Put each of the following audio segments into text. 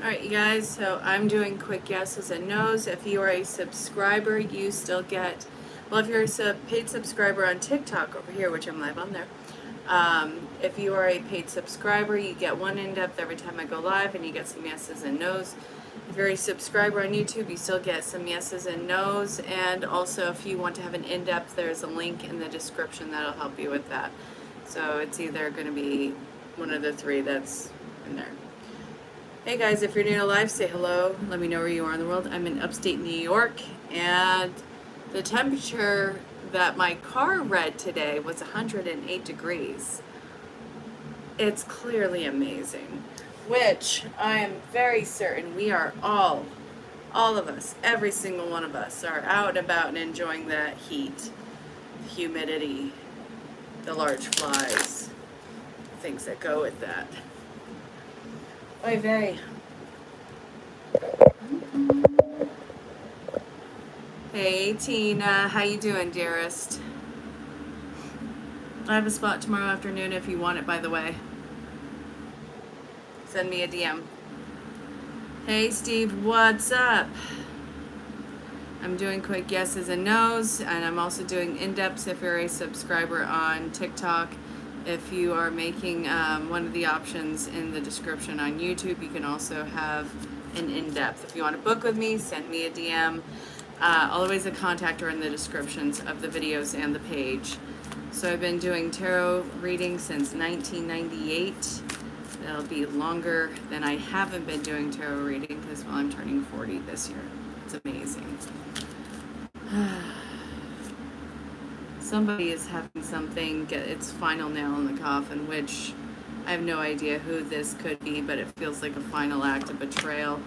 Alright, you guys, so I'm doing quick yeses and nos. If you are a subscriber, you still get, well, if you're a paid subscriber on TikTok over here, which I'm live on there, if you are a paid subscriber, you get one in-depth every time I go live, and you get some yeses and nos. If you're a subscriber on YouTube, you still get some yeses and nos, and also if you want to have an in-depth, there's a link in the description that'll help you with that. So it's either going to be one of the three that's in there. Hey guys, if you're new to live, say hello. Let me know where you are in the world. I'm in upstate New York, and the temperature that my car read today was 108 degrees. It's clearly amazing, which I am very certain we are all of us, every single one of us, are out and about and enjoying that heat, the humidity, the large flies, things that go with that. Oy vey. Hey Tina, how you doing, dearest? I have a spot tomorrow afternoon if you want it, by the way. Send me a DM. Hey Steve, what's up? I'm doing quick yeses and nos, and I'm also doing in-depths if you're a subscriber on TikTok. If you are making one of the options in the description on YouTube, you can also have an in-depth. If you want to book with me, send me a DM. Always a contact are in the descriptions of the videos and the page. So I've been doing tarot readings since 1998. That'll be longer than I haven't been doing tarot reading because, well, I'm turning 40 this year. It's amazing. Somebody is having something get its final nail in the coffin, which I have no idea who this could be, but it feels like a final act of betrayal.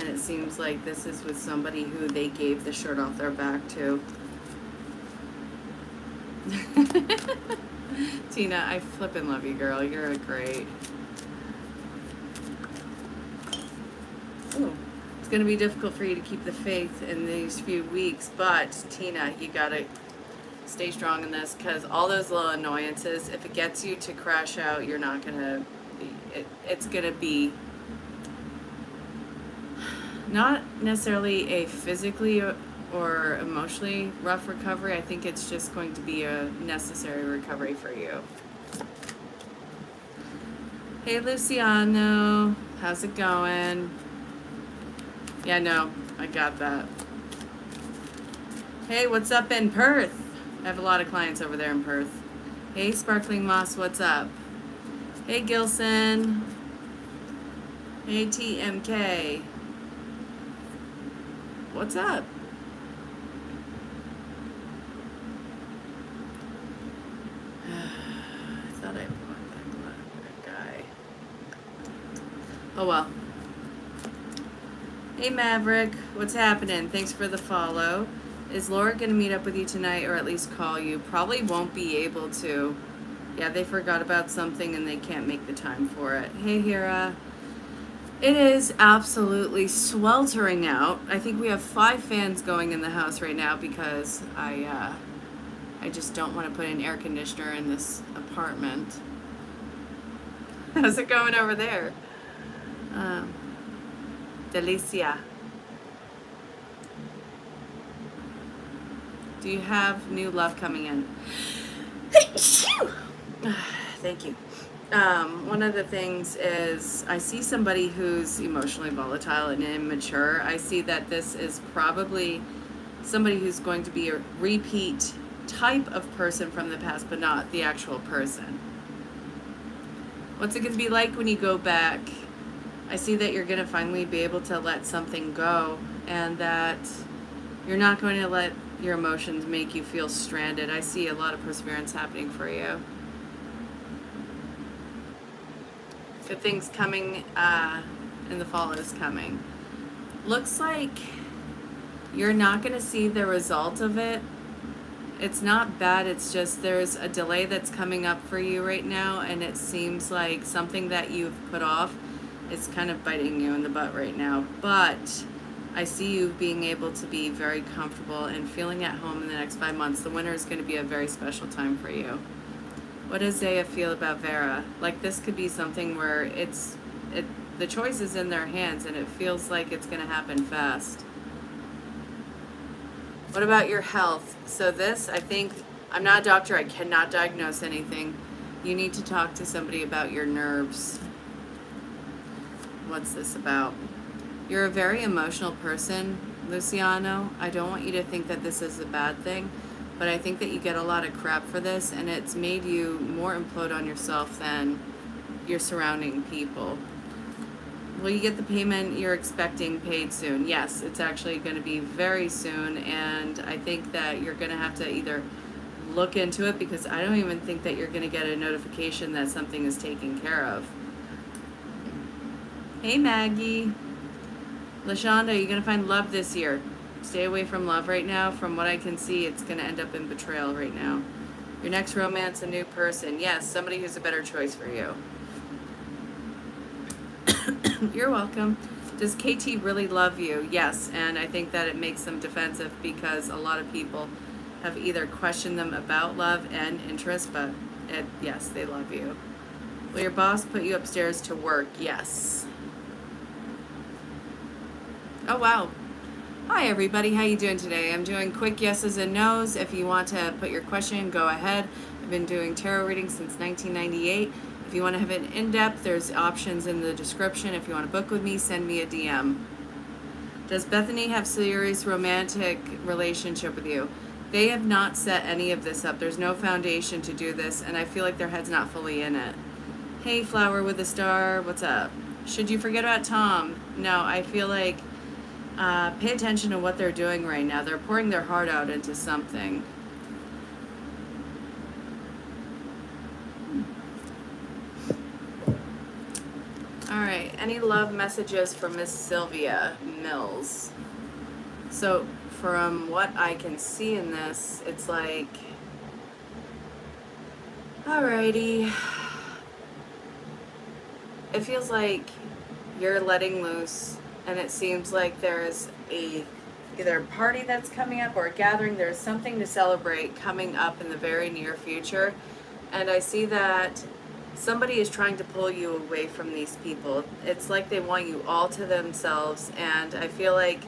And it seems like this is with somebody who they gave the shirt off their back to. Tina, I flippin' love you, girl. You're great. Ooh. It's going to be difficult for you to keep the faith in these few weeks, but Tina, you got to stay strong in this, because all those little annoyances, if it gets you to crash out, you're not going to, it's going to be not necessarily a physically or emotionally rough recovery. I think it's just going to be a necessary recovery for you. Hey Luciano, how's it going? Yeah, no, I got that. Hey, what's up in Perth? I have a lot of clients over there in Perth. Hey, Sparkling Moss, what's up? Hey, Gilson. Hey, TMK. What's up? I thought I bought that guy. Oh well. Hey Maverick, what's happening? Thanks for the follow. Is Laura going to meet up with you tonight, or at least call you? Probably won't be able to. Yeah, they forgot about something and they can't make the time for it. Hey Hira. It is absolutely sweltering out. I think we have 5 fans going in the house right now because I just don't want to put an air conditioner in this apartment. How's it going over there? Delicia. Do you have new love coming in? Thank you. One of the things is I see somebody who's emotionally volatile and immature. I see that this is probably somebody who's going to be a repeat type of person from the past, but not the actual person. What's it going to be like when you go back? I see that you're going to finally be able to let something go, and that you're not going to let your emotions make you feel stranded. I see a lot of perseverance happening for you. Good things coming, and the fall is coming. Looks like you're not going to see the result of it. It's not bad, it's just there's a delay that's coming up for you right now, and it seems like something that you've put off is kind of biting you in the butt right now. But I see you being able to be very comfortable and feeling at home in the next 5 months. The winter is going to be a very special time for you. What does Zaya feel about Vera? Like, this could be something where the choice is in their hands, and it feels like it's going to happen fast. What about your health? So this, I think, I'm not a doctor. I cannot diagnose anything. You need to talk to somebody about your nerves. What's this about? You're a very emotional person, Luciano. I don't want you to think that this is a bad thing, but I think that you get a lot of crap for this, and it's made you more implode on yourself than your surrounding people. Will you get the payment you're expecting paid soon? Yes, it's actually going to be very soon, and I think that you're going to have to either look into it, because I don't even think that you're going to get a notification that something is taken care of. Hey, Maggie. LaShonda, you're going to find love this year. Stay away from love right now. From what I can see, it's going to end up in betrayal right now. Your next romance, a new person. Yes, somebody who's a better choice for you. You're welcome. Does KT really love you? Yes, and I think that it makes them defensive, because a lot of people have either questioned them about love and interest, but yes, they love you. Will your boss put you upstairs to work? Yes. Oh, wow. Hi, everybody. How you doing today? I'm doing quick yeses and nos. If you want to put your question, go ahead. I've been doing tarot readings since 1998. If you want to have an in-depth, there's options in the description. If you want to book with me, send me a DM. Does Bethany have serious romantic relationship with you? They have not set any of this up. There's no foundation to do this, and I feel like their head's not fully in it. Hey, Flower with a Star, what's up? Should you forget about Tom? No, I feel like pay attention to what they're doing right now. They're pouring their heart out into something. All right, any love messages for Miss Sylvia Mills? So from what I can see in this, it's like, alrighty. It feels like you're letting loose, and it seems like there's either a party that's coming up or a gathering. There's something to celebrate coming up in the very near future, and I see that somebody is trying to pull you away from these people. It's like they want you all to themselves, and I feel like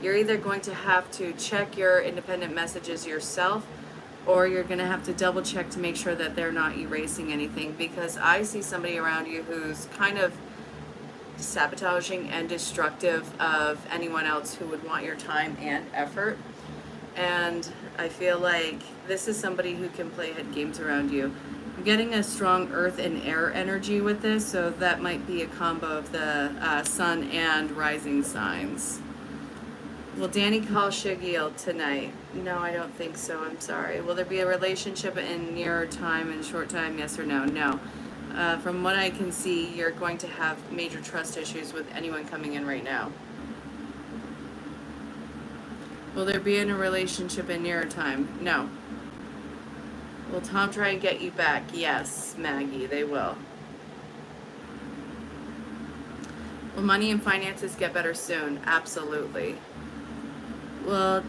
you're either going to have to check your independent messages yourself, or you're going to have to double check to make sure that they're not erasing anything, because I see somebody around you who's kind of sabotaging and destructive of anyone else who would want your time and effort. And I feel like this is somebody who can play head games around you. I'm getting a strong earth and air energy with this, so that might be a combo of the sun and rising signs. Will Danny call Shigil tonight? No, I don't think so. I'm sorry. Will there be a relationship in near time and short time? Yes or no? No. From what I can see, you're going to have major trust issues with anyone coming in right now. Will there be in a relationship in near time? No. Will Tom try and get you back? Yes, Maggie, they will. Will money and finances get better soon? Absolutely. Will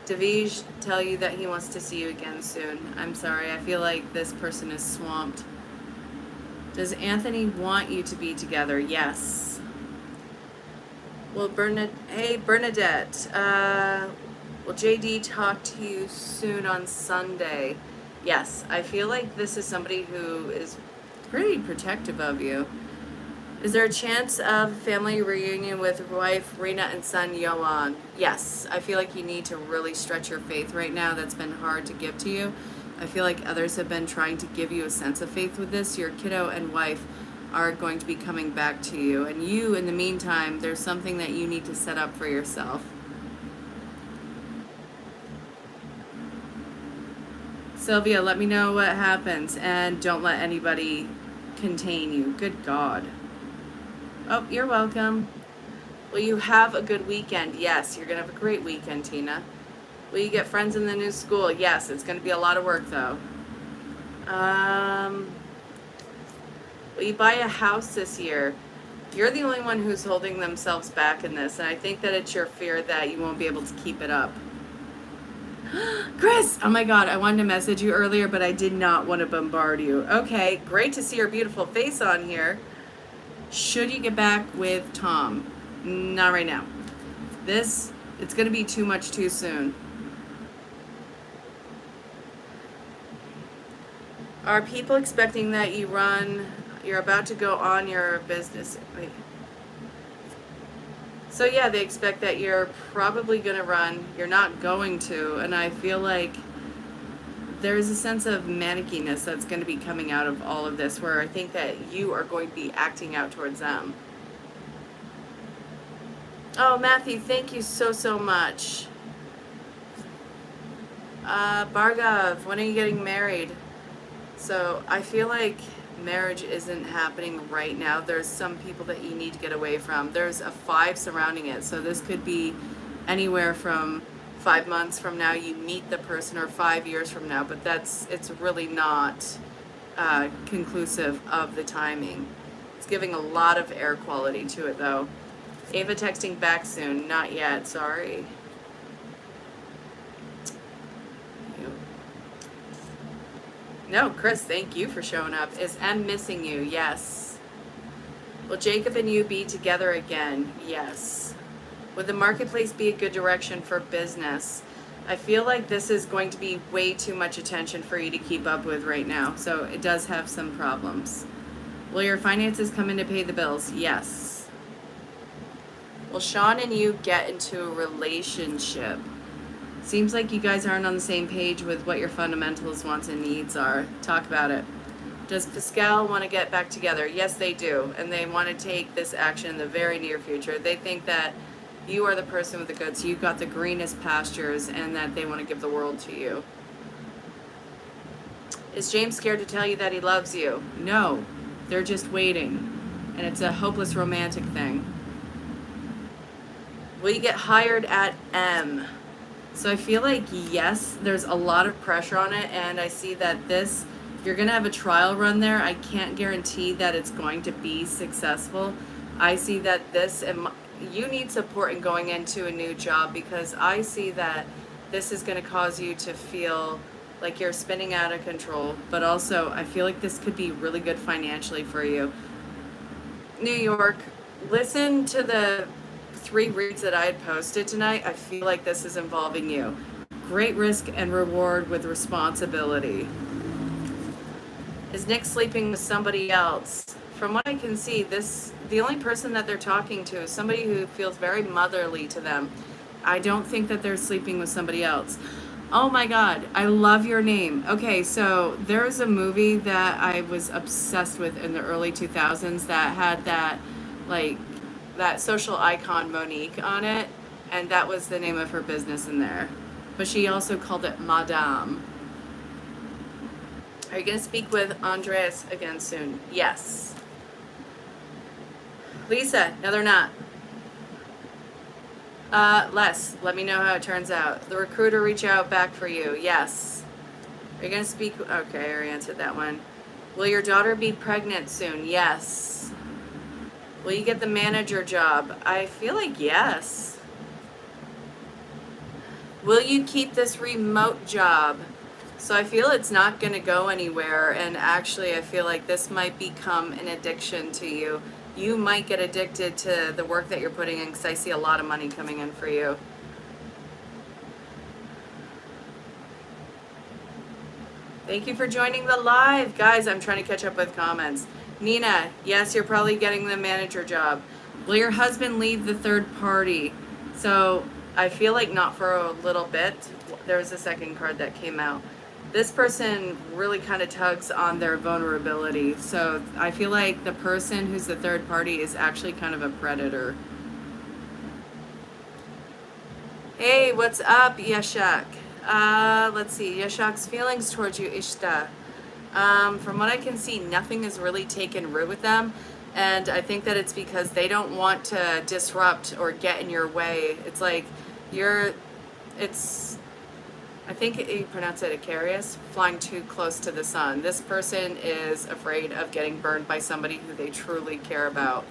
Davij tell you that he wants to see you again soon? I'm sorry, I feel like this person is swamped. Does Anthony want you to be together? Yes. Will Bernadette, will JD talk to you soon on Sunday? Yes, I feel like this is somebody who is pretty protective of you. Is there a chance of family reunion with wife Rena and son Yohan? Yes, I feel like you need to really stretch your faith right now. That's been hard to give to you. I feel like others have been trying to give you a sense of faith with this. Your kiddo and wife are going to be coming back to you. And you, in the meantime, there's something that you need to set up for yourself. Sylvia, let me know what happens, and don't let anybody contain you. Good God. Oh, you're welcome. Will you have a good weekend? Yes, you're going to have a great weekend, Tina. Will you get friends in the new school? Yes, it's going to be a lot of work, though. Will you buy a house this year? You're the only one who's holding themselves back in this, and I think that it's your fear that you won't be able to keep it up. Chris! Oh my God, I wanted to message you earlier, but I did not want to bombard you. Okay, great to see your beautiful face on here. Should you get back with Tom? Not right now. It's going to be too much too soon. Are people expecting that you're about to go on your business? Wait. So yeah, they expect that you're probably going to run. You're not going to. And I feel like there's a sense of manickiness that's going to be coming out of all of this, where I think that you are going to be acting out towards them. Oh, Matthew, thank you so much. Bargav, when are you getting married? So I feel like marriage isn't happening right now. There's some people that you need to get away from. There's a 5 surrounding it. So this could be anywhere from 5 months from now you meet the person, or 5 years from now, but it's really not conclusive of the timing. It's giving a lot of air quality to it though. Ava texting back soon. Not yet, sorry. No, Chris, thank you for showing up. Is M missing you? Yes. Will Jacob and you be together again? Yes. Would the marketplace be a good direction for business? I feel like this is going to be way too much attention for you to keep up with right now, so it does have some problems. Will your finances come in to pay the bills? Yes. Will Sean and you get into a relationship? Seems like you guys aren't on the same page with what your fundamentals, wants, and needs are. Talk about it. Does Pascal want to get back together? Yes, they do. And they want to take this action in the very near future. They think that you are the person with the goods. You've got the greenest pastures, and that they want to give the world to you. Is James scared to tell you that he loves you? No. They're just waiting. And it's a hopeless romantic thing. Will you get hired at M? So I feel like, yes, there's a lot of pressure on it, and I see that you're going to have a trial run there. I can't guarantee that it's going to be successful. I see that you need support in going into a new job, because I see that this is going to cause you to feel like you're spinning out of control, but also I feel like this could be really good financially for you. New York, listen to the 3 reads that I had posted tonight. I feel like this is involving you. Great risk and reward with responsibility. Is Nick sleeping with somebody else? From what I can see, the only person that they're talking to is somebody who feels very motherly to them. I don't think that they're sleeping with somebody else. Oh my God, I love your name. Okay, so there's a movie that I was obsessed with in the early 2000s that had that social icon Monique on it, and that was the name of her business in there. But she also called it Madame. Are you going to speak with Andreas again soon? Yes. Lisa, no, they're not. Les, let me know how it turns out. The recruiter reach out back for you? Yes. Are you going to speak? Okay, I already answered that one. Will your daughter be pregnant soon? Yes. Will you get the manager job? I feel like yes. Will you keep this remote job? So I feel it's not going to go anywhere, and actually I feel like this might become an addiction to you. You might get addicted to the work that you're putting in, because I see a lot of money coming in for you. Thank you for joining the live. Guys, I'm trying to catch up with comments. Nina, yes, you're probably getting the manager job. Will your husband leave the third party? So I feel like not for a little bit. There was a second card that came out. This person really kind of tugs on their vulnerability. So I feel like the person who's the third party is actually kind of a predator. Hey, what's up, Yashak? Let's see. Yashak's feelings towards you, Ishta. From what I can see, nothing has really taken root with them. And I think that it's because they don't want to disrupt or get in your way. It's like I think you pronounce it Icarus, flying too close to the sun. This person is afraid of getting burned by somebody who they truly care about.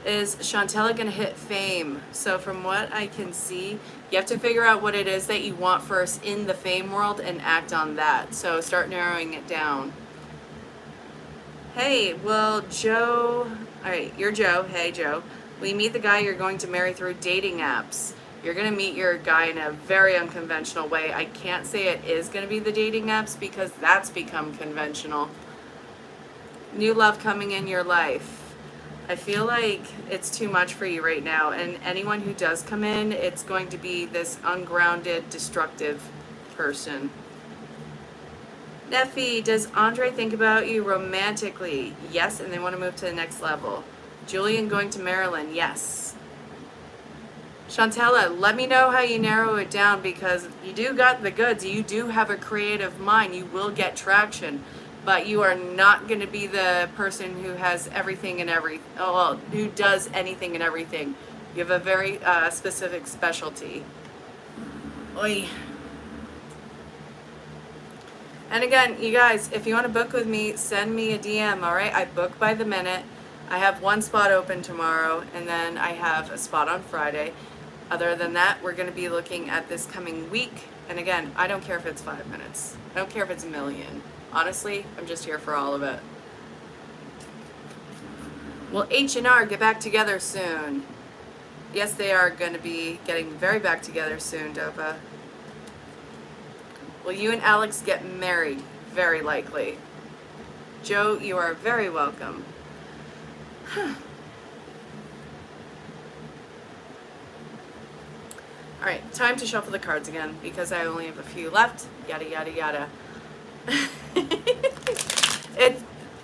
Is Chantella going to hit fame? So from what I can see, you have to figure out what it is that you want first in the fame world and act on that. So start narrowing it down. Hey, well, Joe, all right, you're Joe. Hey, Joe. We meet the guy you're going to marry through dating apps. You're going to meet your guy in a very unconventional way. I can't say it is going to be the dating apps because that's become conventional. New love coming in your life. I feel like it's too much for you right now, and anyone who does come in, it's going to be this ungrounded, destructive person. Neffy, does Andre think about you romantically? Yes, and they want to move to the next level. Julian going to Maryland? Yes. Chantella, let me know how you narrow it down because you do got the goods. You do have a creative mind. You will get traction, but you are not going to be the person who has everything and who does anything and everything. You have a very specific specialty. Oy. And again, you guys, if you want to book with me, send me a DM, all right? I book by the minute. I have one spot open tomorrow, and then I have a spot on Friday. Other than that, we're going to be looking at this coming week. And again, I don't care if it's 5 minutes. I don't care if it's a million. Honestly, I'm just here for all of it. Will H&R get back together soon? Yes, they are going to be getting very back together soon, Dopa. Will you and Alex get married? Very likely. Joe, you are very welcome. Alright, time to shuffle the cards again because I only have a few left. Yada, yada, yada.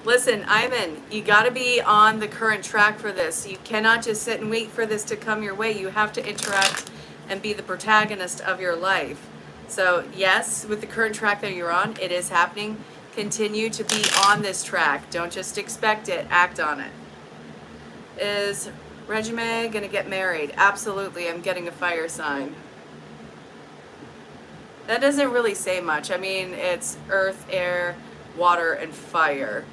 Listen, Ivan, you gotta be on the current track for this. You cannot just sit and wait for this to come your way. You have to interact and be the protagonist of your life. So yes, with the current track that you're on, it is happening. Continue to be on this track. Don't just expect it, act on it. Is Regime gonna get married? Absolutely, I'm getting a fire sign. That doesn't really say much. I mean, it's earth, air, water, and fire.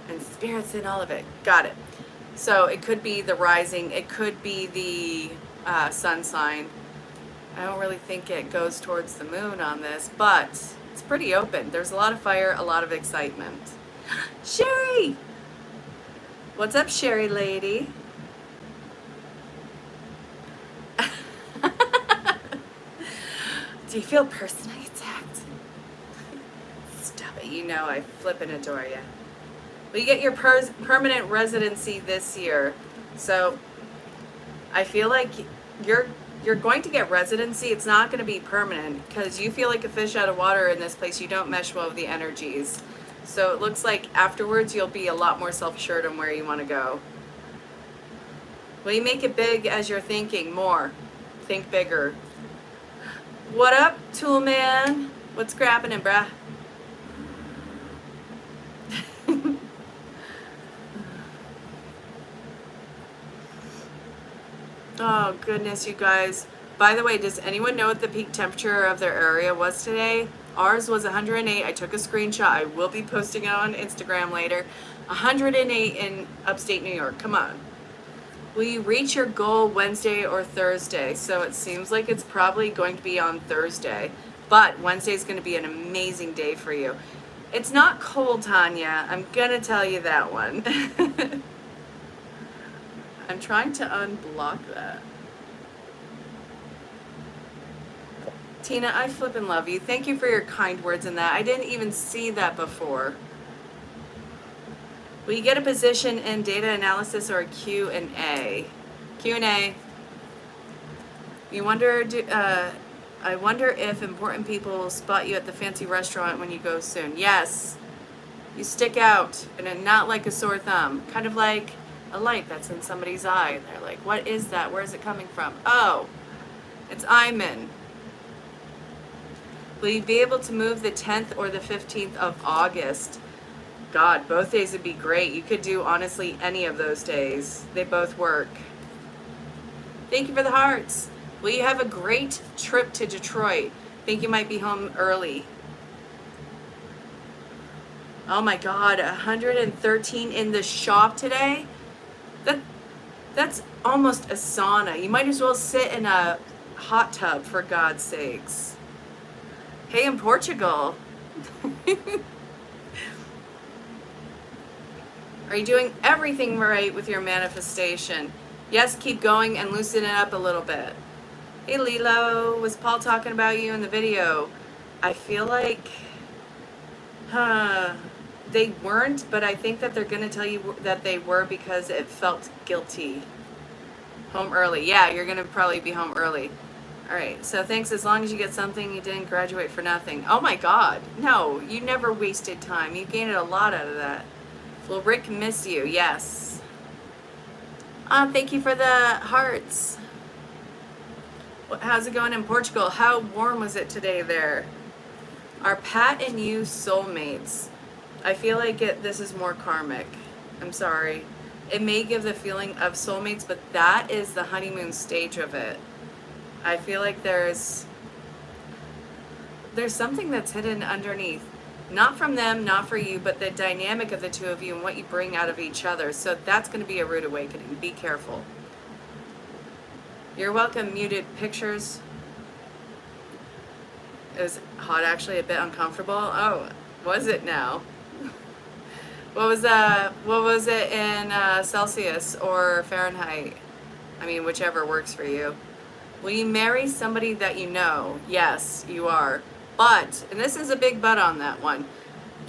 And spirits in all of it. Got it. So it could be the rising, it could be the sun sign. I don't really think it goes towards the moon on this, but it's pretty open. There's a lot of fire, a lot of excitement. Sherry! What's up, Sherry lady? Do you feel personally attacked? Stop it, you know I flip and adore you. Well, you get your permanent residency this year, so I feel like you're going to get residency. It's not going to be permanent because you feel like a fish out of water in this place. You don't mesh well with the energies. So it looks like afterwards you'll be a lot more self-assured on where you want to go. Will you make it big as you're thinking? More. Think bigger. What up, Tool Man? What's grabbing it, bruh? Oh, goodness, you guys. By the way, does anyone know what the peak temperature of their area was today? Ours was 108. I took a screenshot. I will be posting it on Instagram later. 108 in upstate New York. Come on. Will you reach your goal Wednesday or Thursday? So it seems like it's probably going to be on Thursday. But Wednesday is going to be an amazing day for you. It's not cold, Tanya. I'm going to tell you that one. I'm trying to unblock that. Tina, I flippin' love you. Thank you for your kind words in that. I didn't even see that before. Will you get a position in data analysis or Q&A? Q&A. You wonder, I wonder if important people will spot you at the fancy restaurant when you go soon. Yes. You stick out, and not like a sore thumb. Kind of like a light that's in somebody's eye. And they're like, what is that? Where is it coming from? Oh, it's Iman. Will you be able to move the 10th or the 15th of August? God, both days would be great. You could do, honestly, any of those days. They both work. Thank you for the hearts. Will you have a great trip to Detroit? Think you might be home early. Oh my God, 113 in the shop today? That's almost a sauna. You might as well sit in a hot tub, for God's sakes. Hey, in Portugal. Are you doing everything right with your manifestation? Yes, keep going and loosen it up a little bit. Hey Lilo, was Paul talking about you in the video? I feel like, they weren't, but I think that they're going to tell you that they were because it felt guilty. Home early. Yeah, you're going to probably be home early. All right, so thanks. As long as you get something, you didn't graduate for nothing. Oh my God. No, you never wasted time. You gained a lot out of that. Will Rick miss you? Yes. Thank you for the hearts. How's it going in Portugal? How warm was it today there? Are Pat and you soulmates? I feel like this is more karmic. I'm sorry. It may give the feeling of soulmates, but that is the honeymoon stage of it. I feel like there's something that's hidden underneath. Not from them, not for you, but the dynamic of the two of you and what you bring out of each other. So that's going to be a rude awakening. Be careful. You're welcome, muted pictures. It was hot, actually, a bit uncomfortable. Oh, was it now? What was it in Celsius or Fahrenheit? I mean, whichever works for you. Will you marry somebody that you know? Yes, you are. But, and this is a big but on that one,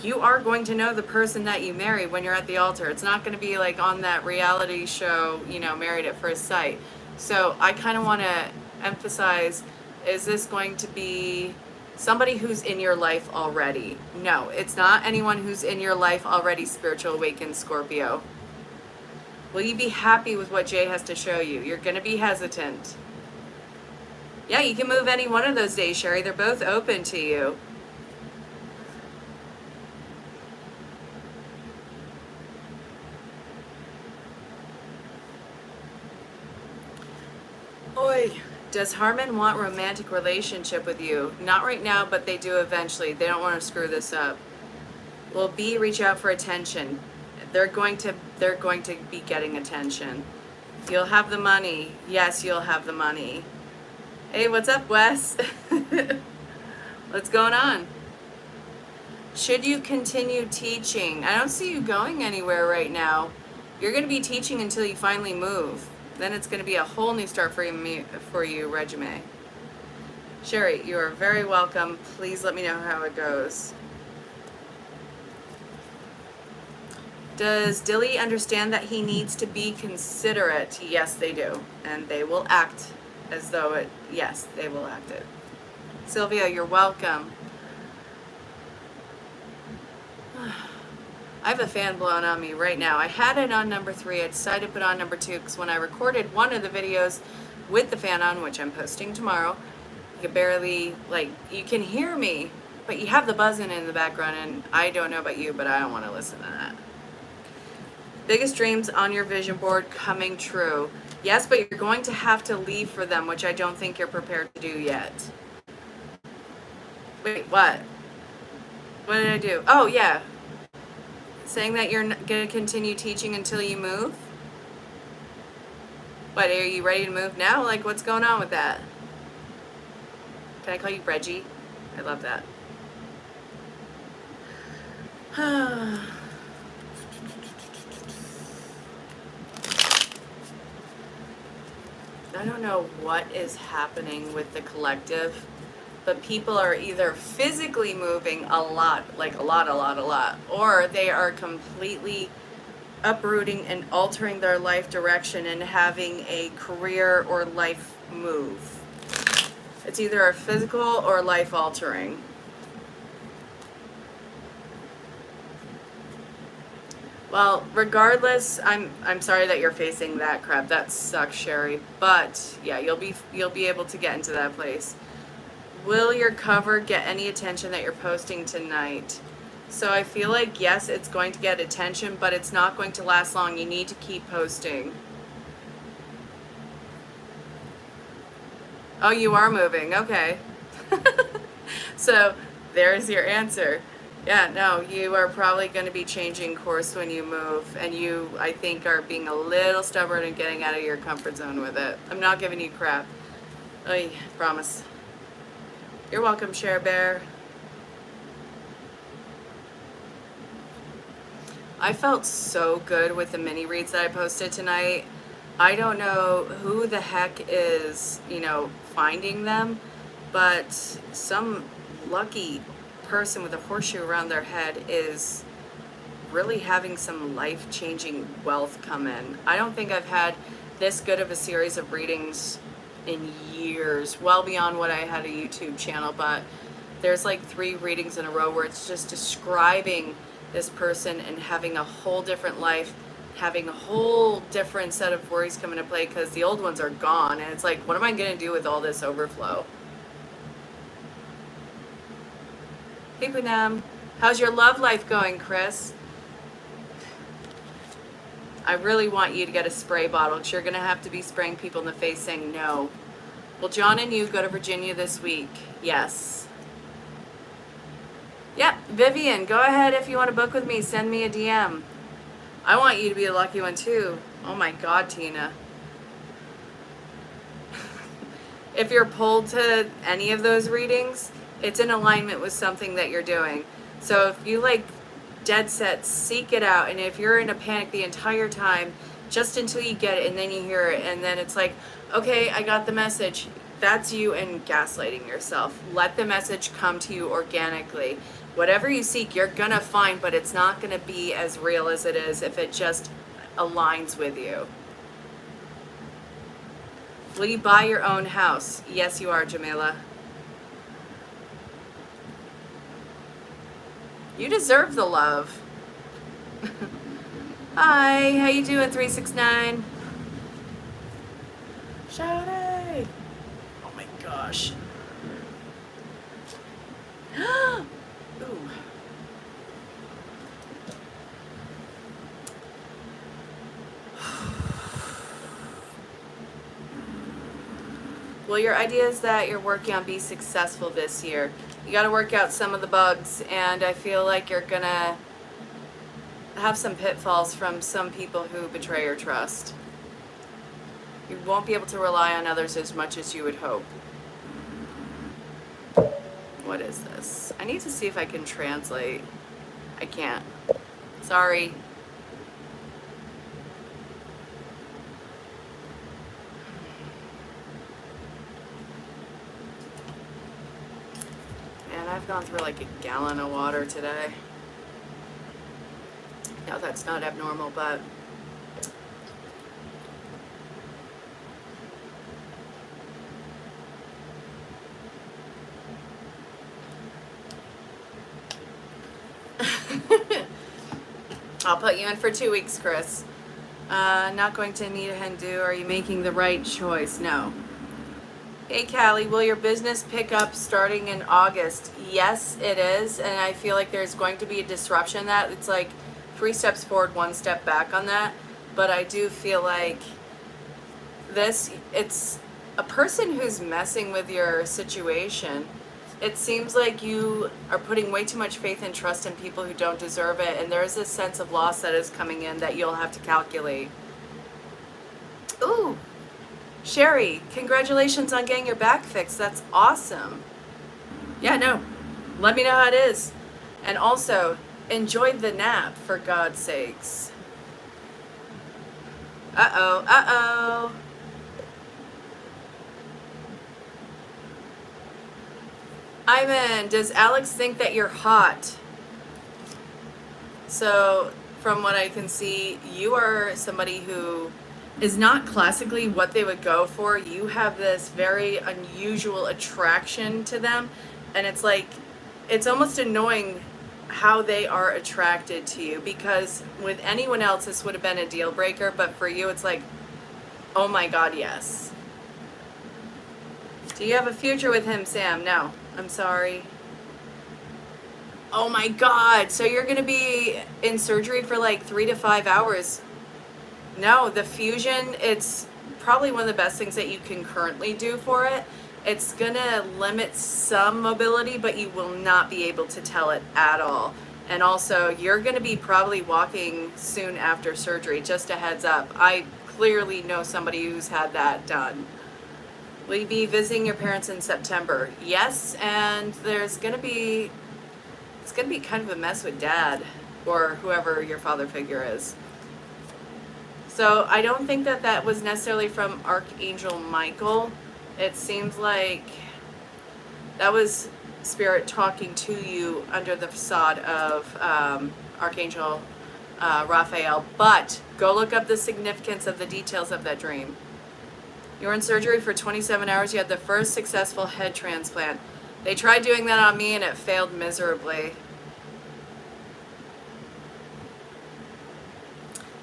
you are going to know the person that you marry when you're at the altar. It's not going to be like on that reality show, Married at First Sight. So I kind of want to emphasize, is this going to be somebody who's in your life already? No, it's not anyone who's in your life already, spiritual awakened Scorpio. Will you be happy with what Jay has to show you? You're going to be hesitant. Yeah, you can move any one of those days, Sherry. They're both open to you. Oi. Does Harmon want a romantic relationship with you? Not right now, but they do eventually. They don't want to screw this up. Will B reach out for attention? They're going to be getting attention. You'll have the money. Yes, you'll have the money. Hey, what's up, Wes? What's going on? Should you continue teaching? I don't see you going anywhere right now. You're going to be teaching until you finally move. Then it's going to be a whole new start for you, Regime. Sherry, you are very welcome. Please let me know how it goes. Does Dilly understand that he needs to be considerate? Yes, they do. And they will act as though yes, they will act it. Sylvia, you're welcome. I have a fan blowing on me right now. I had it on number 3. I decided to put on number 2 because when I recorded one of the videos with the fan on, which I'm posting tomorrow, you can barely, you can hear me, but you have the buzzing in the background, and I don't know about you, but I don't want to listen to that. Biggest dreams on your vision board coming true. Yes, but you're going to have to leave for them, which I don't think you're prepared to do yet. Wait, what? What did I do? Oh, yeah. Saying that you're going to continue teaching until you move? What, are you ready to move now? What's going on with that? Can I call you Reggie? I love that. I don't know what is happening with the collective, but people are either physically moving a lot, or they are completely uprooting and altering their life direction and having a career or life move. It's either a physical or life altering. Well, regardless, I'm sorry that you're facing that crap. That sucks, Sherry. But yeah, you'll be able to get into that place. Will your cover get any attention that you're posting tonight? So I feel like, yes, it's going to get attention, but it's not going to last long. You need to keep posting. Oh, you are moving. Okay. So there's your answer. Yeah, no, you are probably going to be changing course when you move, and you, I think, are being a little stubborn and getting out of your comfort zone with it. I'm not giving you crap. I promise. You're welcome, Share Bear. I felt so good with the mini reads that I posted tonight. I don't know who the heck is, finding them, but some lucky person with a horseshoe around their head is really having some life-changing wealth come in. I don't think I've had this good of a series of readings in years, well beyond what I had a YouTube channel, but there's like 3 readings in a row where it's just describing this person and having a whole different life, having a whole different set of worries come into play because the old ones are gone, and it's like, what am I going to do with all this overflow? Hey Poonam, how's your love life going, Chris? I really want you to get a spray bottle because you're going to have to be spraying people in the face saying no. Will John and you go to Virginia this week? Yes. Yep, Vivian, go ahead if you want to book with me. Send me a DM. I want you to be a lucky one too. Oh my God, Tina. If you're pulled to any of those readings, it's in alignment with something that you're doing. So if you dead set, seek it out. And if you're in a panic the entire time, just until you get it and then you hear it and then it's like, okay, I got the message. That's you and gaslighting yourself. Let the message come to you organically. Whatever you seek, you're gonna find, but it's not gonna be as real as it is if it just aligns with you. Will you buy your own house? Yes, you are, Jamila. You deserve the love. Hi, how you doing, 369? Shawty! Oh my gosh. Ooh. Well, your ideas that you're working on be successful this year. You got to work out some of the bugs, and I feel like you're gonna have some pitfalls from some people who betray your trust. You won't be able to rely on others as much as you would hope. What is this? I need to see if I can translate. I can't. Sorry. Man, I've gone through like a gallon of water today. Now that's not abnormal, but I'll put you in for 2 weeks, Chris. Not going to need a Hindu. Are you making the right choice? No. Hey, Callie, will your business pick up starting in August? Yes, it is. And I feel like there's going to be a disruption that it's like 3 steps forward, 1 step back on that. But I do feel like it's a person who's messing with your situation. It seems like you are putting way too much faith and trust in people who don't deserve it, and there's this sense of loss that is coming in that you'll have to calculate. Ooh, Sherry, congratulations on getting your back fixed. That's awesome. Yeah, no, let me know how it is. And also, enjoy the nap, for God's sakes. Uh-oh, uh-oh. Ivan, does Alex think that you're hot? So, from what I can see, you are somebody who is not classically what they would go for. You have this very unusual attraction to them, and it's like, it's almost annoying how they are attracted to you, because with anyone else this would have been a deal breaker, but for you it's like, oh my God, yes. Do you have a future with him, Sam? No. I'm sorry. Oh my God. So you're going to be in surgery for like 3 to 5 hours. No, the fusion, it's probably one of the best things that you can currently do for it. It's going to limit some mobility, but you will not be able to tell it at all. And also, you're going to be probably walking soon after surgery. Just a heads up. I clearly know somebody who's had that done. Will you be visiting your parents in September? Yes, and it's going to be kind of a mess with Dad. or whoever your father figure is. So I don't think that that was necessarily from Archangel Michael. It seems like that was Spirit talking to you under the facade of Archangel Raphael. But go look up the significance of the details of that dream. You were in surgery for 27 hours. You had the first successful head transplant. They tried doing that on me and it failed miserably.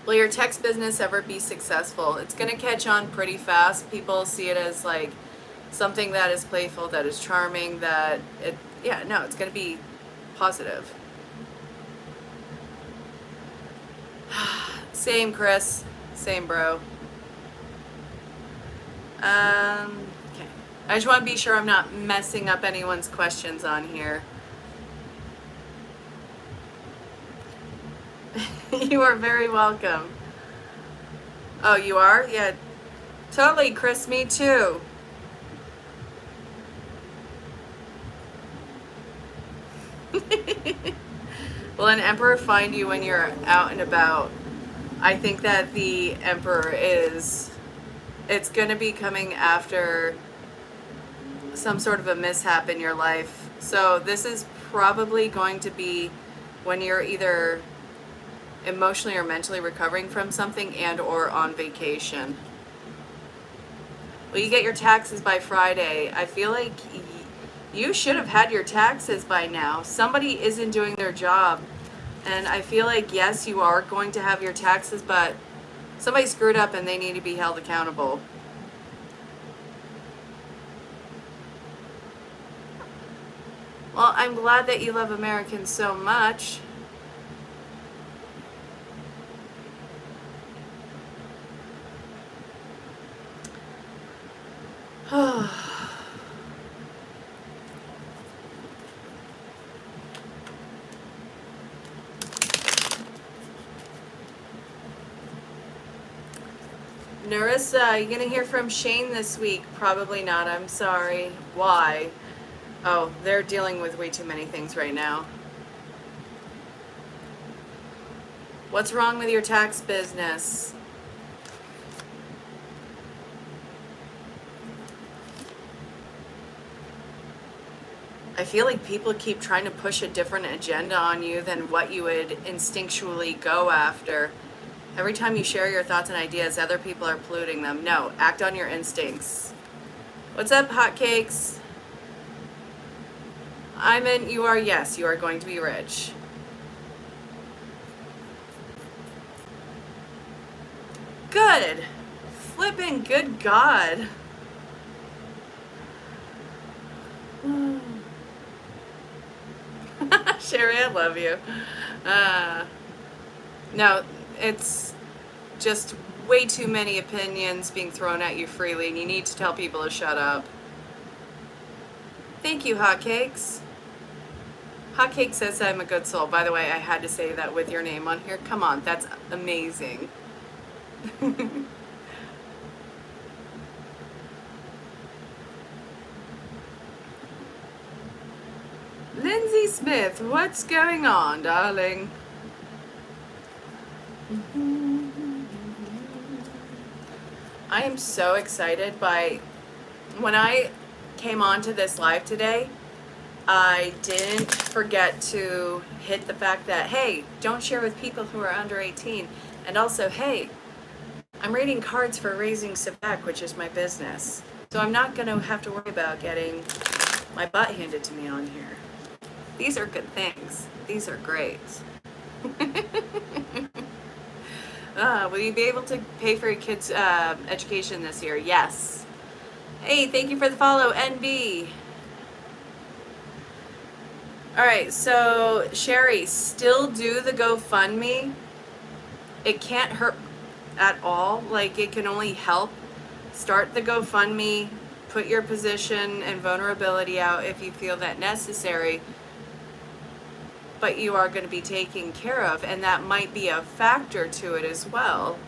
Will your text business ever be successful? It's going to catch on pretty fast. People see it as like something that is playful, that is charming, that it's going to be positive. Same, Chris. Same, bro. Okay. I just want to be sure I'm not messing up anyone's questions on here. You are very welcome. Oh, you are? Yeah. Totally, Chris. Me too. Will an emperor find you when you're out and about? I think that the emperor it's going to be coming after some sort of a mishap in your life. So this is probably going to be when you're either emotionally or mentally recovering from something and or on vacation. Will you get your taxes by Friday? I feel like you should have had your taxes by now. Somebody isn't doing their job. And I feel like, yes, you are going to have your taxes, but somebody screwed up and they need to be held accountable. Well, I'm glad that you love Americans so much. Narissa, you gonna hear from Shane this week? Probably not, I'm sorry. Why? Oh, they're dealing with way too many things right now. What's wrong with your tax business? I feel like people keep trying to push a different agenda on you than what you would instinctually go after. Every time you share your thoughts and ideas, other people are polluting them. No, act on your instincts. What's up, hotcakes? You are, yes, you are going to be rich. Good. Flipping good God. Sherry, I love you. No, it's just way too many opinions being thrown at you freely, and you need to tell people to shut up. Thank you, Hotcakes. Hotcake says I'm a good soul. By the way, I had to say that with your name on here. Come on, that's amazing. Lindsay Smith, what's going on, darling? I am so excited by when I came onto this live today. I didn't forget to hit the fact that, hey, don't share with people who are under 18. And also, hey, I'm reading cards for raising Sevak, which is my business. So I'm not going to have to worry about getting my butt handed to me on here. These are good things. These are great. Will you be able to pay for your kids' education this year? Yes. Hey, thank you for the follow, NB. All right, so Sherry, still do the GoFundMe. It can't hurt at all. Like, it can only help. Start the GoFundMe. Put your position and vulnerability out if you feel that necessary. But you are going to be taken care of, and that might be a factor to it as well.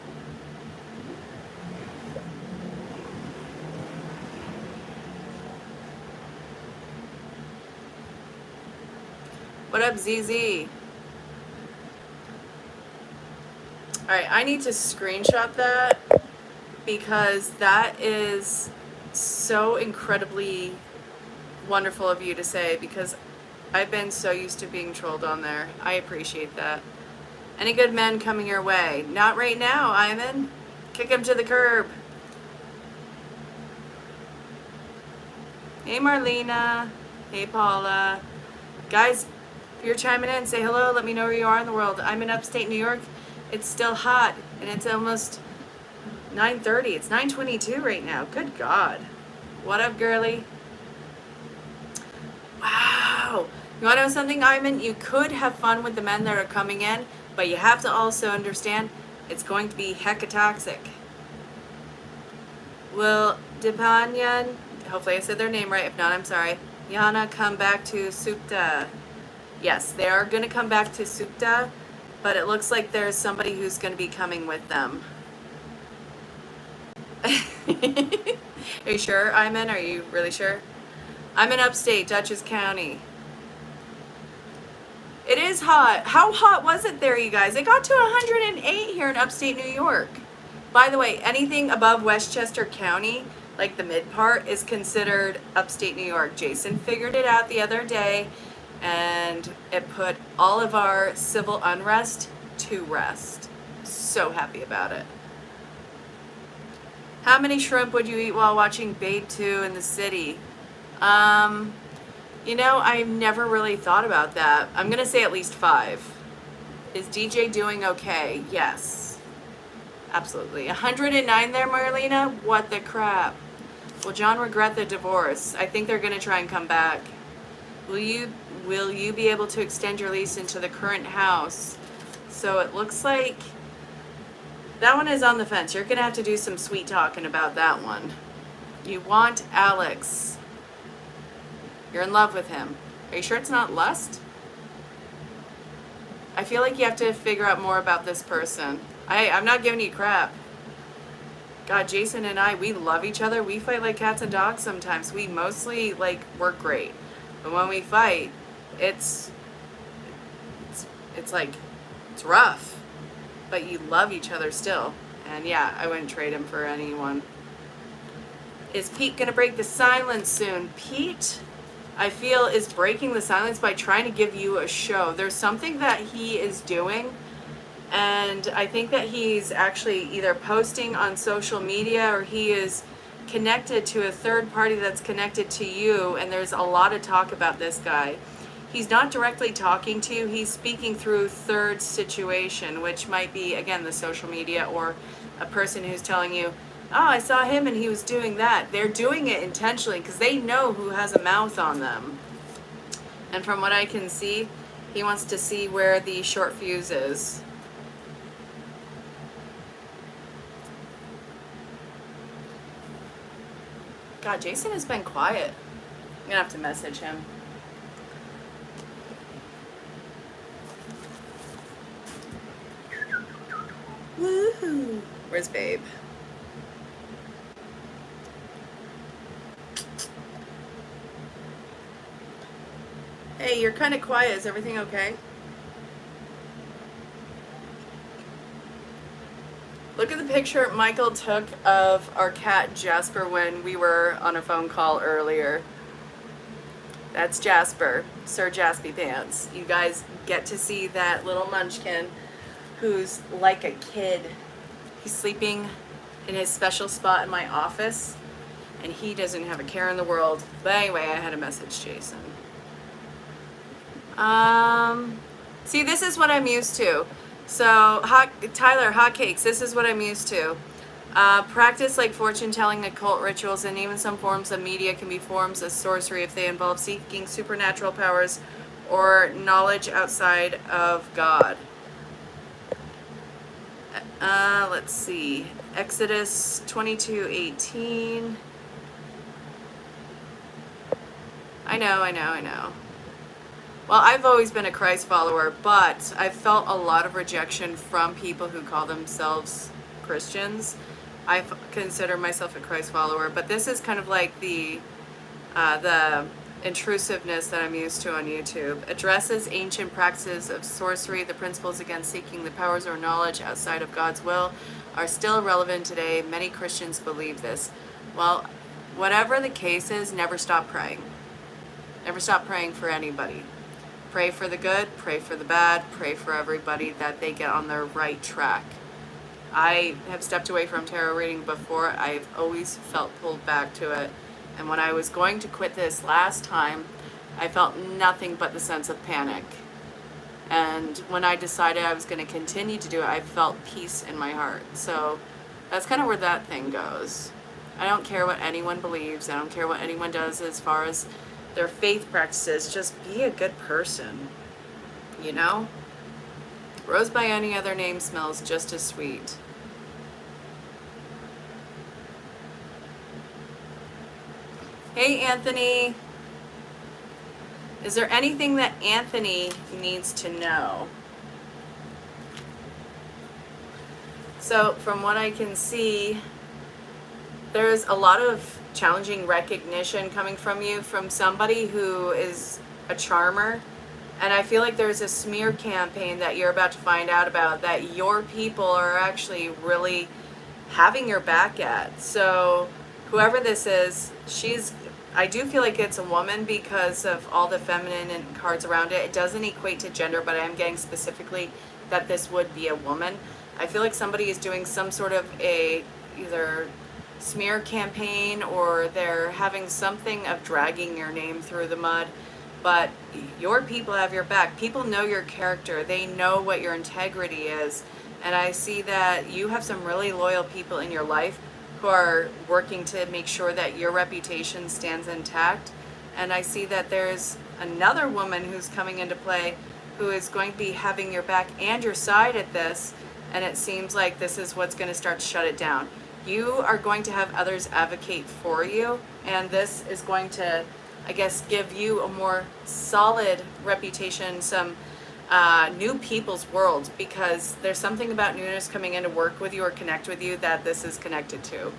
What up, ZZ? Alright, I need to screenshot that because that is so incredibly wonderful of you to say, because I've been so used to being trolled on there. I appreciate that. Any good men coming your way? Not right now, Ivan. Kick him to the curb. Hey, Marlena. Hey, Paula. Guys, if you're chiming in, say hello. Let me know where you are in the world. I'm in upstate New York. It's still hot, and it's almost 9:30. It's 9:22 right now. Good God. What up, girly? Wow. You want to know something, Ivan? You could have fun with the men that are coming in, but you have to also understand it's going to be hecka toxic. Will Dipanyan, hopefully I said their name right. If not, I'm sorry. Yana come back to Supta. Yes, they are going to come back to Supta, but it looks like there's somebody who's going to be coming with them. Are you sure, Iman? Are you really sure? I'm in upstate, Dutchess County. It is hot. How hot was it there, you guys? It got to 108 here in upstate New York. By the way, anything above Westchester County, like the mid part, is considered upstate New York. Jason figured it out the other day, and it put all of our civil unrest to rest. So happy about it. How many shrimp would you eat while watching Babe 2 in the city? You know, I've never really thought about that. I'm going to say at least 5. Is DJ doing okay? Yes. Absolutely. 109 there, Marlena? What the crap? Will John regret the divorce? I think they're going to try and come back. Will you be able to extend your lease into the current house? So it looks like that one is on the fence. You're going to have to do some sweet talking about that one. You want Alex. You're in love with him. Are you sure it's not lust? I feel like you have to figure out more about this person. I'm not giving you crap. God, Jason and I, we love each other. We fight like cats and dogs sometimes. We mostly, like, work great. But when we fight, it's like, it's rough. But you love each other still. And yeah, I wouldn't trade him for anyone. Is Pete gonna break the silence soon? Pete, I feel, is breaking the silence by trying to give you a show. There's something that he is doing, and I think that he's actually either posting on social media or he is connected to a third party that's connected to you, and there's a lot of talk about this guy. He's not directly talking to you, he's speaking through third situation, which might be, again, the social media or a person who's telling you, oh, I saw him and he was doing that. They're doing it intentionally because they know who has a mouth on them. And from what I can see, he wants to see where the short fuse is. God, Jason has been quiet. I'm gonna have to message him. Woohoo! Where's Babe? Hey, you're kind of quiet. Is everything okay? Look at the picture Michael took of our cat Jasper when we were on a phone call earlier. That's Jasper, Sir Jaspy Pants. You guys get to see that little munchkin who's like a kid. He's sleeping in his special spot in my office, and he doesn't have a care in the world. But anyway, I had to message Jason. See, this is what I'm used to. So, Tyler, hotcakes, this is what I'm used to. Practice like fortune telling, occult rituals, and even some forms of media can be forms of sorcery if they involve seeking supernatural powers or knowledge outside of God. Let's see. Exodus 22:18. I know. Well, I've always been a Christ follower, but I've felt a lot of rejection from people who call themselves Christians. I consider myself a Christ follower, but this is kind of like the intrusiveness that I'm used to on YouTube. Addresses ancient practices of sorcery. The principles against seeking the powers or knowledge outside of God's will are still relevant today. Many Christians believe this. Well, whatever the case is, never stop praying. Never stop praying for anybody. Pray for the good, pray for the bad, pray for everybody that they get on the right track. I have stepped away from tarot reading before. I've always felt pulled back to it. And when I was going to quit this last time, I felt nothing but the sense of panic. And when I decided I was going to continue to do it, I felt peace in my heart. So that's kind of where that thing goes. I don't care what anyone believes. I don't care what anyone does as far as their faith practices. Just be a good person, you know? Rose by any other name smells just as sweet. Hey, Anthony. Is there anything that Anthony needs to know? So, from what I can see, there's a lot of challenging recognition coming from you from somebody who is a charmer. And I feel like there's a smear campaign that you're about to find out about that your people are actually really having your back at. So, whoever this is, I do feel like it's a woman because of all the feminine cards around it. It doesn't equate to gender, but I am getting specifically that this would be a woman. I feel like somebody is doing some sort of either smear campaign or they're having something of dragging your name through the mud. But your people have your back. People know your character. They know what your integrity is. And I see that you have some really loyal people in your life who are working to make sure that your reputation stands intact. And I see that there's another woman who's coming into play who is going to be having your back and your side at this. And it seems like this is what's going to start to shut it down. You are going to have others advocate for you. And this is going to, I guess, give you a more solid reputation, some new people's world, because there's something about newness coming in to work with you or connect with you that this is connected to.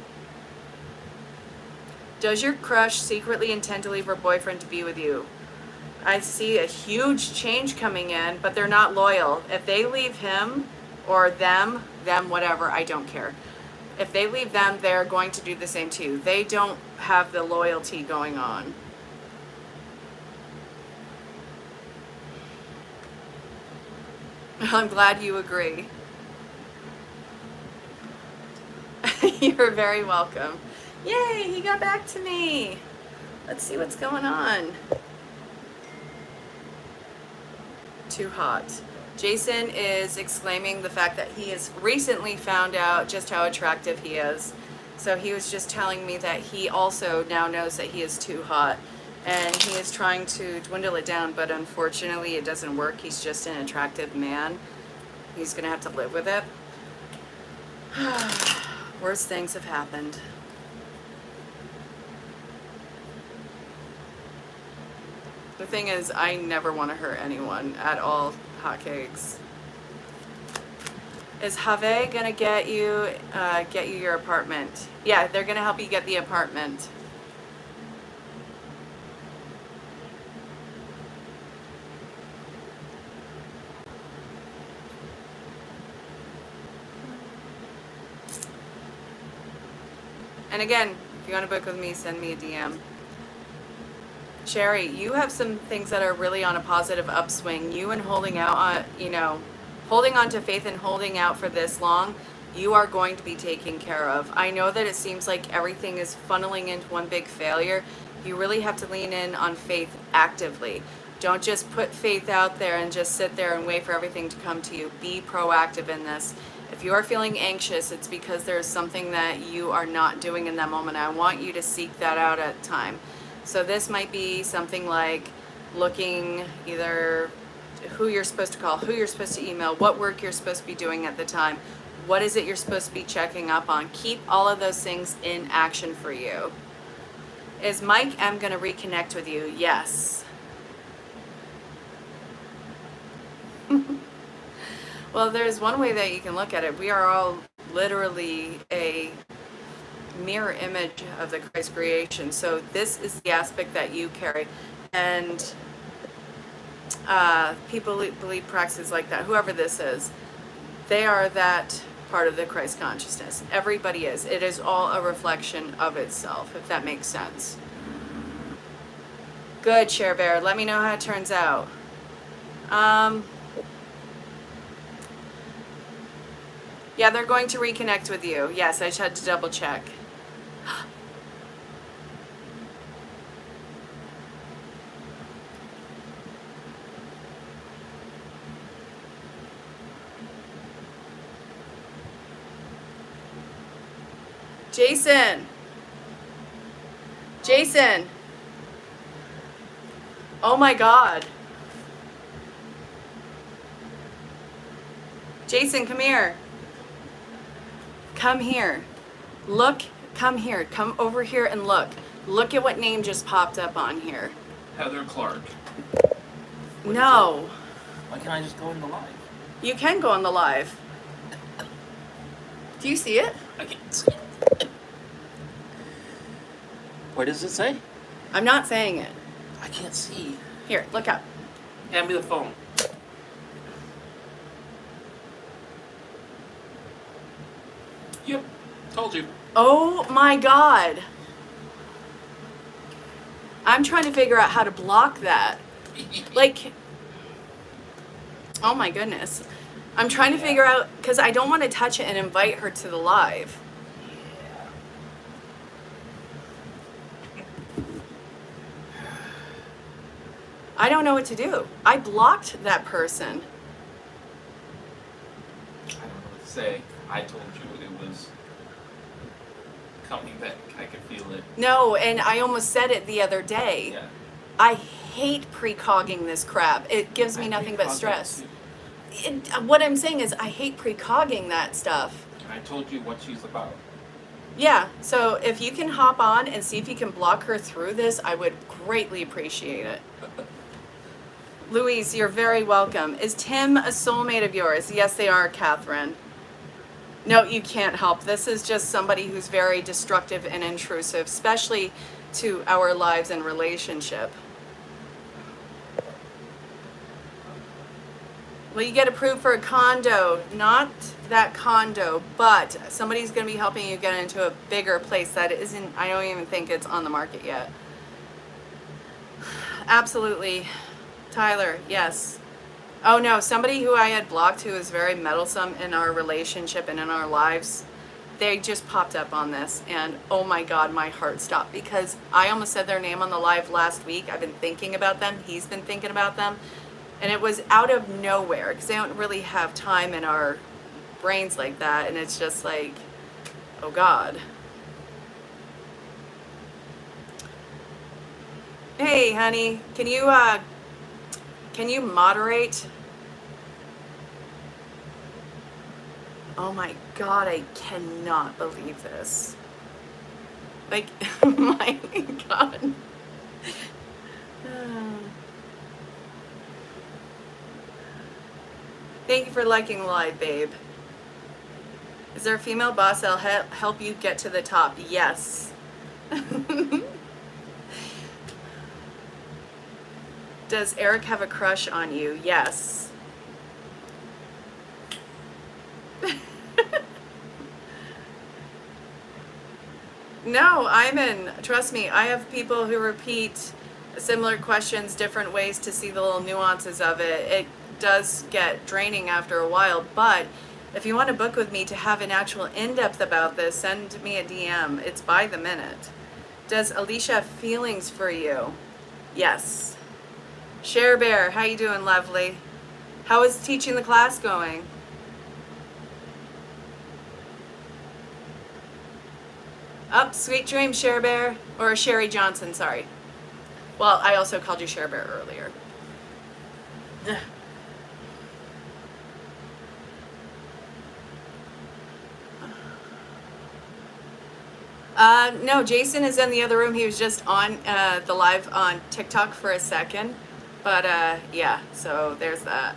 Does your crush secretly intend to leave her boyfriend to be with you? I see a huge change coming in, but they're not loyal. If they leave him or them, whatever, I don't care. If they leave them, they're going to do the same to you. They don't have the loyalty going on. I'm glad you agree. You're very welcome. Yay, he got back to me. Let's see what's going on. Too hot. Jason is exclaiming the fact that he has recently found out just how attractive he is. So he was just telling me that he also now knows that he is too hot. And he is trying to dwindle it down, but unfortunately it doesn't work. He's just an attractive man. He's going to have to live with it. Worse things have happened. The thing is, I never want to hurt anyone at all. Hotcakes. Is Have going to get you your apartment? Yeah, they're going to help you get the apartment. And again, if you want to book with me, send me a DM. Sherry, you have some things that are really on a positive upswing. You and holding out on, holding on to faith and holding out for this long, you are going to be taken care of. I know that it seems like everything is funneling into one big failure. You really have to lean in on faith actively. Don't just put faith out there and just sit there and wait for everything to come to you. Be proactive in this. If you are feeling anxious, it's because there's something that you are not doing in that moment. I want you to seek that out at time. So this might be something like looking either who you're supposed to call, who you're supposed to email, what work you're supposed to be doing at the time, what is it you're supposed to be checking up on. Keep all of those things in action for you. Is Mike M going to reconnect with you? Yes. Well, there's one way that you can look at it. We are all literally a mirror image of the Christ creation. So this is the aspect that you carry. And people believe practices like that, whoever this is, they are that part of the Christ consciousness. Everybody is. It is all a reflection of itself, if that makes sense. Good, Share Bear. Let me know how it turns out. Yeah, they're going to reconnect with you. Yes, I just had to double check. Jason. Jason. Oh my God. Jason, come here. Come here. Look, come here. Come over here and look. Look at what name just popped up on here. Heather Clark. No. Why can't I just go in the live? You can go on the live. Do you see it? I can't see it. What does it say? I'm not saying it. I can't see. Here, look up. Hand me the phone. Yep, told you. Oh my God. I'm trying to figure out how to block that. Like, oh my goodness. I'm trying to figure out, because I don't want to touch it and invite her to the live. I don't know what to do. I blocked that person. I don't know what to say. I told you it was coming back. I could feel it. No, and I almost said it the other day. Yeah. I hate precogging this crap. It gives me nothing but stress. What I'm saying is I hate precogging that stuff. I told you what she's about. Yeah, so if you can hop on and see if you can block her through this, I would greatly appreciate it. Louise, you're very welcome. Is Tim a soulmate of yours? Yes, they are, Catherine. No, you can't help. This is just somebody who's very destructive and intrusive, especially to our lives and relationship. Well, you get approved for a condo, not that condo, but somebody's going to be helping you get into a bigger place that isn't, I don't even think it's on the market yet. Absolutely. Tyler, yes. Oh no, somebody who I had blocked who is very meddlesome in our relationship and in our lives, they just popped up on this and oh my God, my heart stopped because I almost said their name on the live last week. I've been thinking about them. He's been thinking about them. And it was out of nowhere because they don't really have time in our brains like that. And it's just like, oh God. Hey, honey, can you moderate? Oh my God, I cannot believe this. Like, oh my God. Thank you for liking the live, babe. Is there a female boss that'll help you get to the top? Yes. Does Eric have a crush on you? Yes. No, trust me, I have people who repeat similar questions different ways to see the little nuances of it. It does get draining after a while, but if you want to book with me to have an actual in-depth about this, send me a DM. It's by the minute. Does Alicia have feelings for you? Yes. Share Bear, how you doing, lovely? How is teaching the class going? Up, sweet dreams, Share Bear. Or Sherry Johnson, sorry. Well, I also called you Share Bear earlier. No, Jason is in the other room. He was just on the live on TikTok for a second. But yeah, so there's that.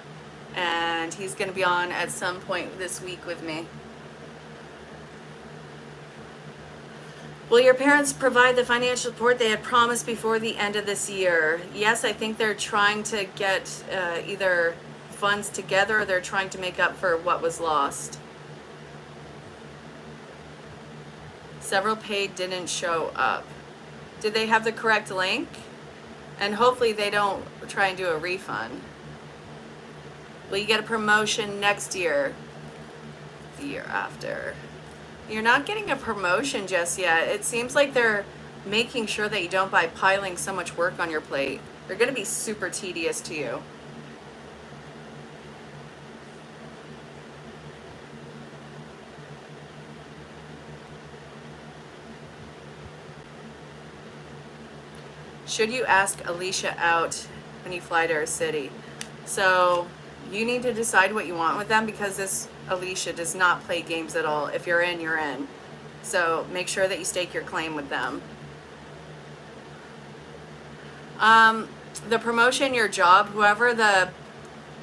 And he's going to be on at some point this week with me. Will your parents provide the financial support they had promised before the end of this year? Yes, I think they're trying to get either funds together or they're trying to make up for what was lost. Several paid didn't show up. Did they have the correct link? And hopefully they don't try and do a refund. Will you get a promotion next year? The year after. You're not getting a promotion just yet. It seems like they're making sure that you don't by piling so much work on your plate. They're going to be super tedious to you. Should you ask Alicia out when you fly to her city? So you need to decide what you want with them, because this Alicia does not play games at all. If you're in, you're in. So make sure that you stake your claim with them. The promotion, your job, whoever the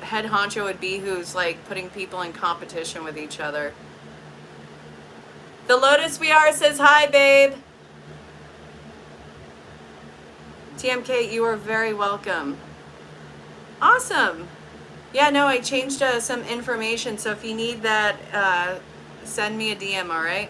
head honcho would be who's like putting people in competition with each other. The Lotus We Are says hi, babe. TMK, you are very welcome. Awesome. Yeah, no, I changed some information, so if you need that, send me a DM, all right?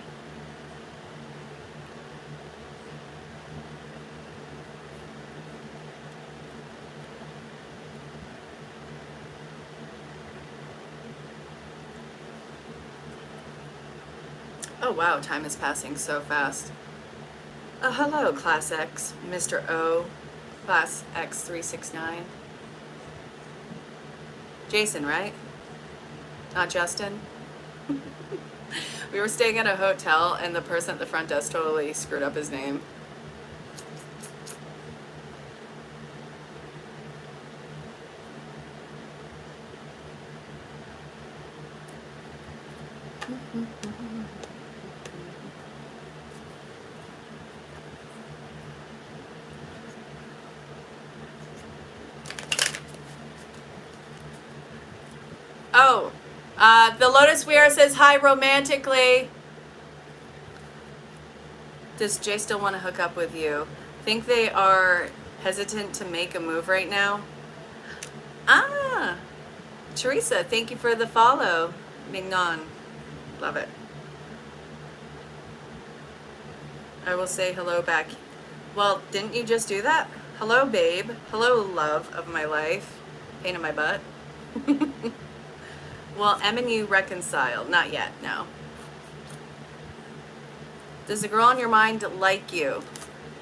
Oh wow, time is passing so fast. Hello, Class X, Mr. O, Class X369. Jason, right? Not Justin? We were staying at a hotel and the person at the front desk totally screwed up his name. Oh, the Lotus We Are says hi romantically. Does Jay still want to hook up with you? Think they are hesitant to make a move right now? Ah, Teresa, thank you for the follow. Mignon, love it. I will say hello back. Well, didn't you just do that? Hello, babe. Hello, love of my life. Pain in my butt. Well, Em and you reconciled. Not yet, no. Does the girl on your mind like you?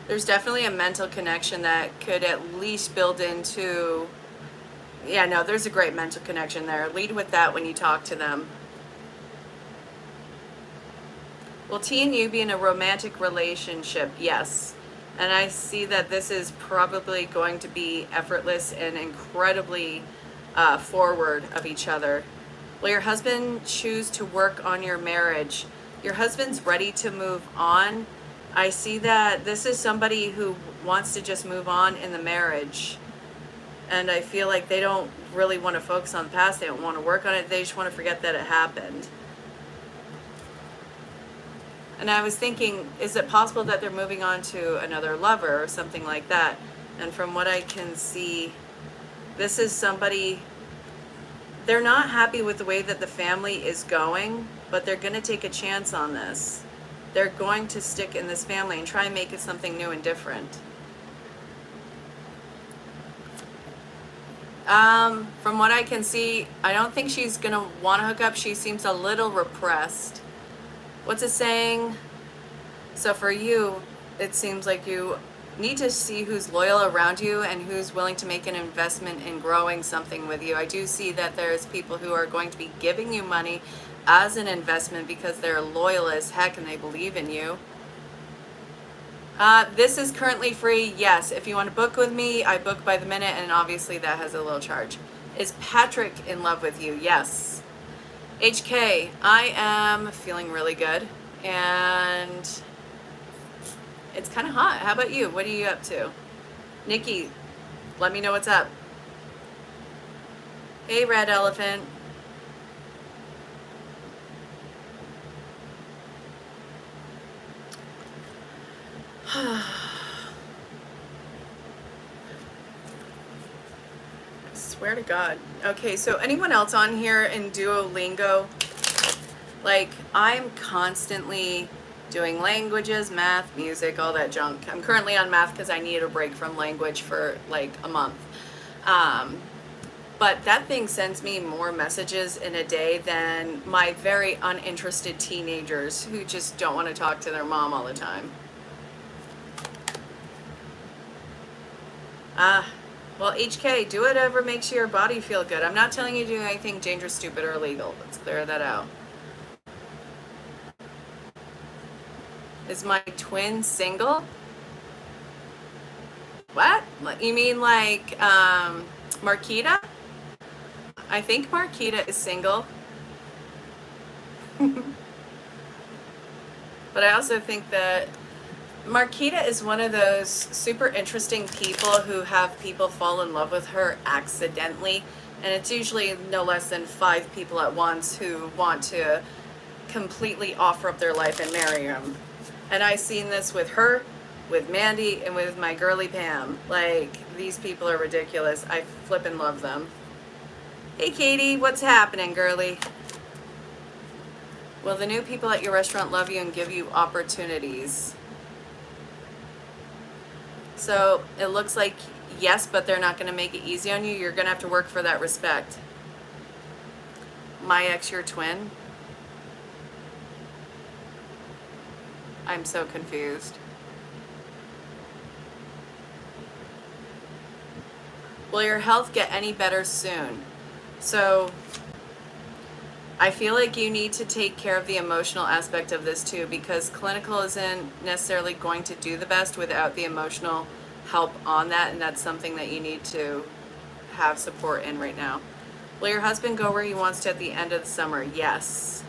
There's definitely a mental connection that could at least build into... Yeah, no, there's a great mental connection there. Lead with that when you talk to them. Will T and you be in a romantic relationship? Yes. And I see that this is probably going to be effortless and incredibly forward of each other. Will your husband choose to work on your marriage? Your husband's ready to move on. I see that this is somebody who wants to just move on in the marriage. And I feel like they don't really want to focus on the past. They don't want to work on it. They just want to forget that it happened. And I was thinking, is it possible that they're moving on to another lover or something like that? And from what I can see, this is somebody... They're not happy with the way that the family is going, but they're going to take a chance on this. They're going to stick in this family and try and make it something new and different. From what I can see, I don't think she's going to want to hook up. She seems a little repressed. What's it saying? So for you, it seems like you need to see who's loyal around you and who's willing to make an investment in growing something with you. I do see that there's people who are going to be giving you money as an investment because they're loyal as heck and they believe in you. This is currently free. Yes, if you want to book with me, I book by the minute, and obviously that has a little charge. Is Patrick in love with you? Yes. HK, I am feeling really good, and it's kind of hot. How about you? What are you up to? Nikki, let me know what's up. Hey, Red Elephant. I swear to God. Okay, so anyone else on here in Duolingo? Like, I'm constantly doing languages, math, music, all that junk. I'm currently on math because I needed a break from language for like a month. Um, but that thing sends me more messages in a day than my very uninterested teenagers who just don't want to talk to their mom all the time. Well, HK, do whatever makes your body feel good. I'm not telling you to do anything dangerous, stupid, or illegal. Let's clear that out. Is my twin single? What? You mean like Marquita? I think Marquita is single. But I also think that Marquita is one of those super interesting people who have people fall in love with her accidentally. And it's usually no less than 5 people at once who want to completely offer up their life and marry him. And I've seen this with her, with Mandy, and with my girly Pam. Like, these people are ridiculous. I flippin' love them. Hey Katie, what's happening, girly? Will the new people at your restaurant love you and give you opportunities? So it looks like yes, but they're not going to make it easy on you. You're going to have to work for that respect. My ex, your twin? I'm so confused. Will your health get any better soon? So I feel like you need to take care of the emotional aspect of this too, because clinical isn't necessarily going to do the best without the emotional help on that, and that's something that you need to have support in right now. Will your husband go where he wants to at the end of the summer? Yes.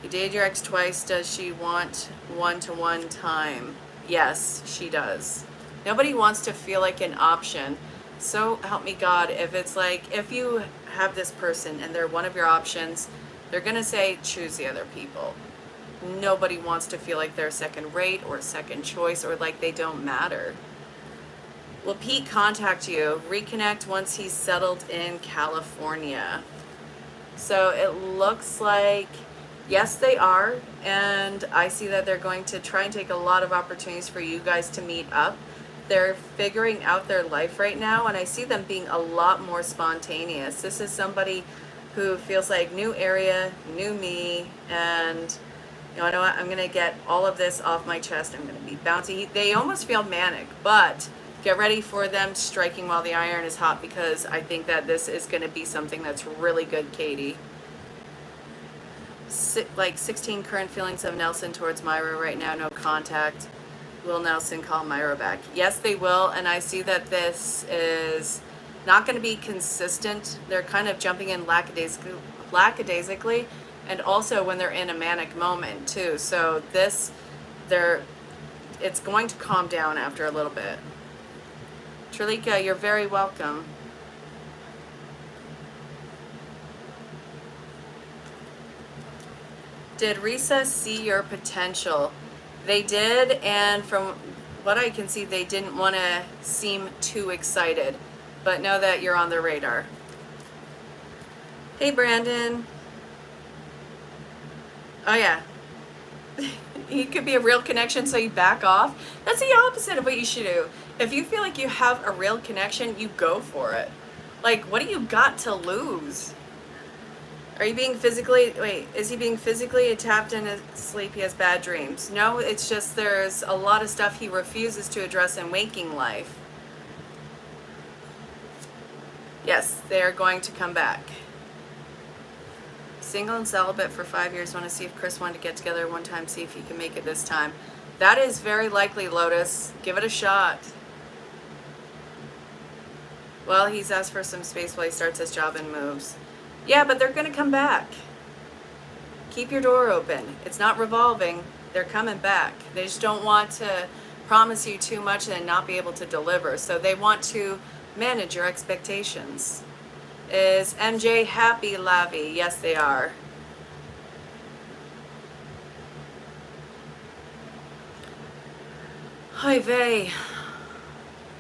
You dated your ex twice. Does she want one-to-one time? Yes, she does. Nobody wants to feel like an option. So help me God, if it's like, if you have this person and they're one of your options, they're gonna say choose the other people. Nobody wants to feel like they're second rate or second choice or like they don't matter. Will Pete contact you? Reconnect once he's settled in California. So it looks like yes, they are, and I see that they're going to try and take a lot of opportunities for you guys to meet up. They're figuring out their life right now, and I see them being a lot more spontaneous. This is somebody who feels like new area, new me, and you know what, I'm gonna get all of this off my chest. I'm gonna be bouncy. They almost feel manic, but get ready for them striking while the iron is hot, because I think that this is gonna be something that's really good, Katie. Like 16 current feelings of Nelson towards Myra right now, no contact. Will Nelson call Myra back? Yes, they will, and I see that this is not going to be consistent. They're kind of jumping in lackadaisically, and also when they're in a manic moment too. So it's going to calm down after a little bit. Trilika, you're very welcome. Did Risa see your potential? They did, and from what I can see, they didn't want to seem too excited, but know that you're on their radar. Hey, Brandon. Oh, yeah. He could be a real connection, so you back off. That's the opposite of what you should do. If you feel like you have a real connection, you go for it. Like, what do you got to lose? Are you being is he being physically tapped in his sleep? He has bad dreams. No, it's just there's a lot of stuff he refuses to address in waking life. Yes, they are going to come back. Single and celibate for 5 years. Want to see if Chris wanted to get together one time, see if he can make it this time. That is very likely, Lotus. Give it a shot. Well, he's asked for some space while he starts his job and moves. Yeah, but they're going to come back. Keep your door open. It's not revolving. They're coming back. They just don't want to promise you too much and not be able to deliver. So they want to manage your expectations. Is MJ happy, Lavi? Yes, they are. Hi, vey.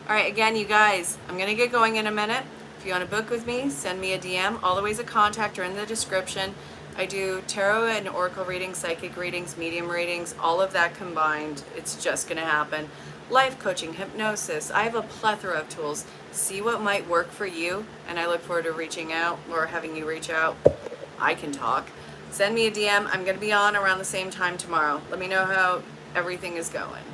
All right, again, you guys, I'm going to get going in a minute. If you want to book with me, send me a DM. All the ways of contact are in the description. I do tarot and oracle readings, psychic readings, medium readings, all of that combined. It's just going to happen. Life coaching, hypnosis. I have a plethora of tools. See what might work for you, and I look forward to reaching out or having you reach out. I can talk. Send me a DM. I'm going to be on around the same time tomorrow. Let me know how everything is going.